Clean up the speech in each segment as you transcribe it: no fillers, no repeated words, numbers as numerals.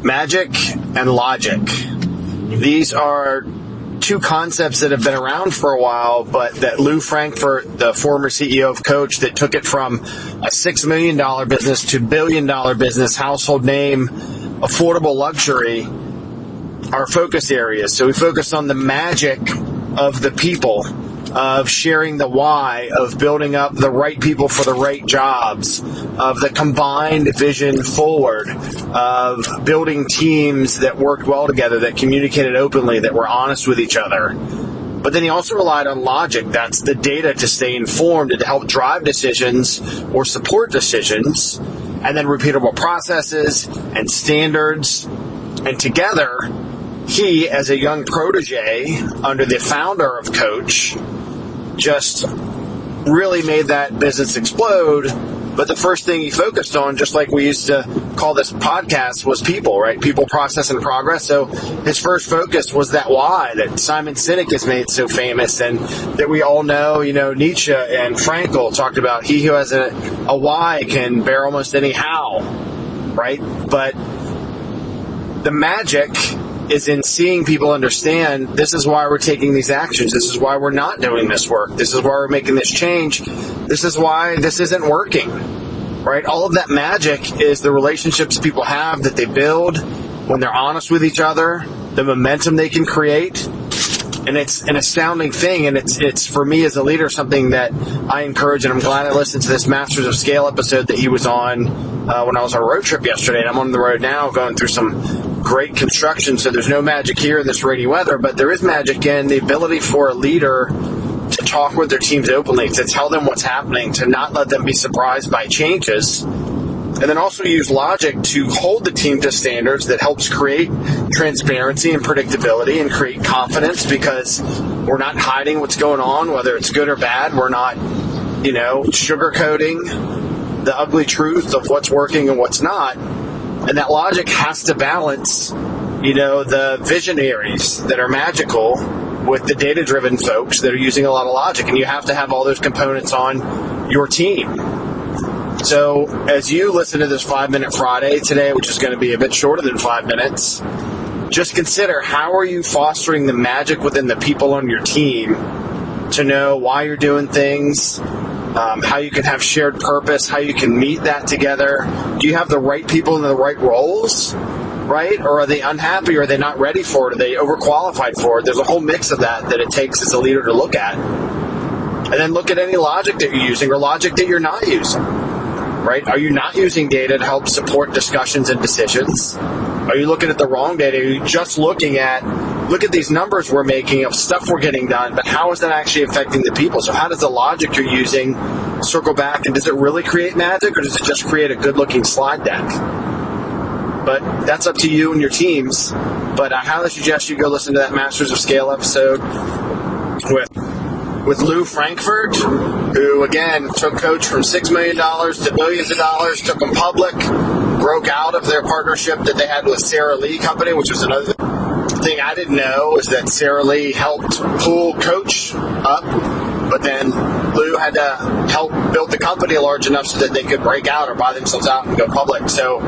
Magic and logic. These are two concepts that have been around for a while, but that Lew Frankfort, the former CEO of Coach, that took it from a $6 million business to $1 billion business, household name, affordable luxury, are focus areas. So we focus on the magic of the people, of sharing the why, of building up the right people for the right jobs, of the combined vision forward, of building teams that worked well together, that communicated openly, that were honest with each other. But then he also relied on logic. That's the data to stay informed and to help drive decisions or support decisions, and then repeatable processes and standards. And together, he, as a young protege under the founder of Coach, just really made that business explode. But the first thing he focused on, just like we used to call this podcast, was people, right? People, process, and progress. So his first focus was that why that Simon Sinek has made so famous, and that we all know, Nietzsche and Frankl talked about. He who has a why can bear almost any how, right? But the magic is in seeing people understand this is why we're taking these actions. This is why we're not doing this work. This is why we're making this change. This is why this isn't working, right? All of that magic is the relationships people have that they build when they're honest with each other, the momentum they can create. And it's an astounding thing. And it's for me as a leader, something that I encourage. And I'm glad I listened to this Masters of Scale episode that he was on when I was on a road trip yesterday. And I'm on the road now going through some great construction. So there's no magic here in this rainy weather, but there is magic in the ability for a leader to talk with their teams openly, to tell them what's happening, to not let them be surprised by changes. And then also use logic to hold the team to standards that helps create transparency and predictability and create confidence, because we're not hiding what's going on, whether it's good or bad. We're not, sugarcoating the ugly truth of what's working and what's not. And that logic has to balance, the visionaries that are magical with the data-driven folks that are using a lot of logic. And you have to have all those components on your team. So as you listen to this 5-Minute Friday today, which is going to be a bit shorter than 5 minutes, just consider, how are you fostering the magic within the people on your team to know why you're doing things, how you can have shared purpose, how you can meet that together. Do you have the right people in the right roles, right? Or are they unhappy? Or are they not ready for it? Are they overqualified for it? There's a whole mix of that it takes as a leader to look at. And then look at any logic that you're using or logic that you're not using. Right? Are you not using data to help support discussions and decisions? Are you looking at the wrong data? Are you just look at these numbers we're making of stuff we're getting done, but how is that actually affecting the people? So how does the logic you're using circle back, and does it really create magic, or does it just create a good-looking slide deck? But that's up to you and your teams. But I highly suggest you go listen to that Masters of Scale episode with Lew Frankfort, who, again, took Coach from $6 million to billions of dollars, took them public, broke out of their partnership that they had with Sara Lee Company, which was another thing I didn't know, is that Sara Lee helped pull Coach up, but then Lew had to help build the company large enough so that they could break out or buy themselves out and go public. So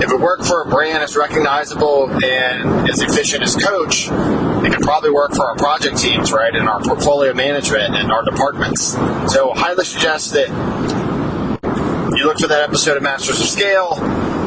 if it worked for a brand as recognizable and as efficient as Coach, it could probably work for our project teams, right, and our portfolio management and our departments. So highly suggest that you look for that episode of Masters of Scale.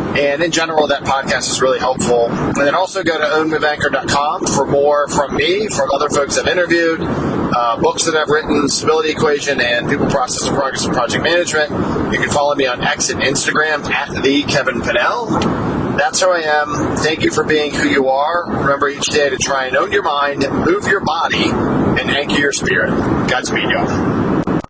And in general, that podcast is really helpful. And then also go to ownmoveanchor.com for more from me, from other folks I've interviewed, books that I've written, Stability Equation, and People, Process, and Progress and Project Management. You can follow me on X and Instagram at @TheKevinPennell. That's who I am. Thank you for being who you are. Remember each day to try and own your mind, move your body, and anchor your spirit. Godspeed, y'all.